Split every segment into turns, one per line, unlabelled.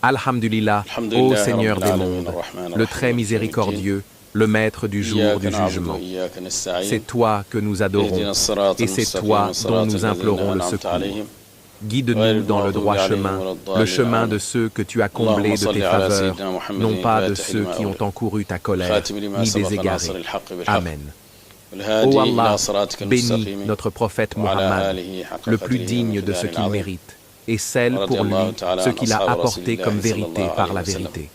Alhamdulillah, ô Seigneur des mondes, le très miséricordieux, le maître du jour du jugement. C'est toi que nous adorons, et c'est toi dont nous implorons le secours. Guide-nous dans le droit chemin, le chemin de ceux que tu as comblés de tes faveurs, non pas de ceux qui ont encouru ta colère, ni des égarés. Amen. Ô Allah, bénis notre prophète Muhammad, le plus digne de ce qu'il mérite, et scelle pour lui ce qu'il a apporté comme vérité par la vérité.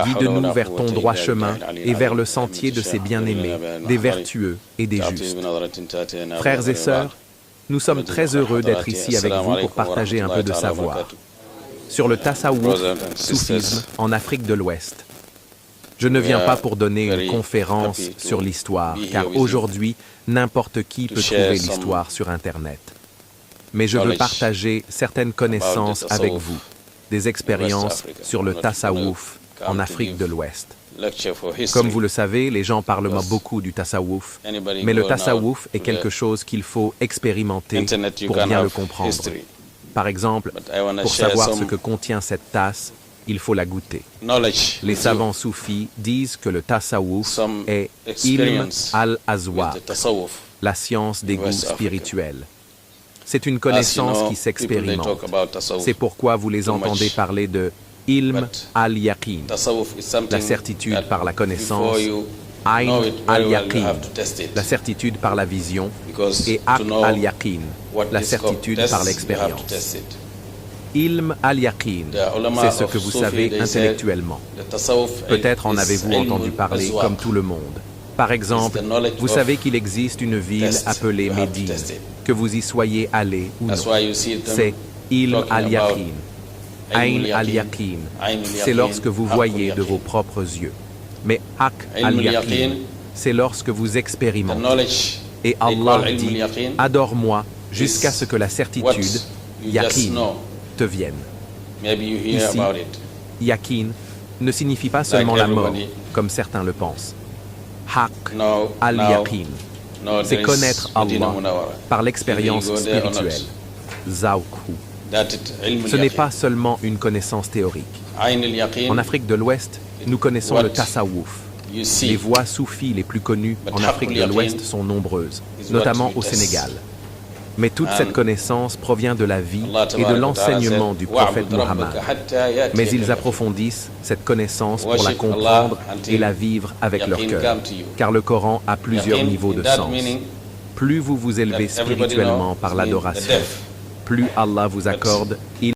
Guide-nous vers ton droit chemin et vers le sentier de ses bien-aimés, des vertueux et des justes. Frères et sœurs, nous sommes très heureux d'être ici avec vous pour partager un peu de savoir sur le tasawwuf, soufisme en Afrique de l'Ouest. Je ne viens pas pour donner une conférence sur l'histoire, car aujourd'hui, n'importe qui peut trouver l'histoire sur Internet. Mais je veux partager certaines connaissances avec vous, des expériences sur le tasawwuf en Afrique de l'Ouest. Comme vous le savez, les gens parlent beaucoup du tasawwuf, mais le tasawwuf est quelque chose qu'il faut expérimenter pour bien le comprendre. Par exemple, pour savoir ce que contient cette tasse, il faut la goûter. Les savants soufis disent que le tasawwuf est ilm al-azwaq, la science des goûts spirituels. C'est une connaissance qui s'expérimente. C'est pourquoi vous les entendez parler de ilm al-yaqin, la certitude par la connaissance, ayn al-yaqin, la certitude par la vision, et aql al-yaqin, la certitude par l'expérience. Ilm al-yaqin, c'est ce que vous savez intellectuellement. Peut-être en avez-vous entendu parler comme tout le monde. Par exemple, vous savez qu'il existe une ville appelée Médine, que vous y soyez allé ou non. C'est ilm al-yaqin. Ayn al-yaqin, c'est lorsque vous voyez de vos propres yeux. Mais aql al-yaqin, c'est lorsque vous expérimentez. Et Allah dit, adore-moi jusqu'à ce que la certitude, yaqin, te vienne. Ici, yaqin ne signifie pas seulement la mort, comme certains le pensent. Aql al-yaqin, c'est connaître Allah par l'expérience spirituelle. Zawqhu. Ce n'est pas seulement une connaissance théorique. En Afrique de l'Ouest, nous connaissons le tasawwuf. Les voies soufis les plus connues en Afrique de l'Ouest sont nombreuses, notamment au Sénégal. Mais toute cette connaissance provient de la vie et de l'enseignement du prophète Muhammad. Mais ils approfondissent cette connaissance pour la comprendre et la vivre avec leur cœur, car le Coran a plusieurs niveaux de sens. Plus vous vous élevez spirituellement par l'adoration, plus Allah vous accorde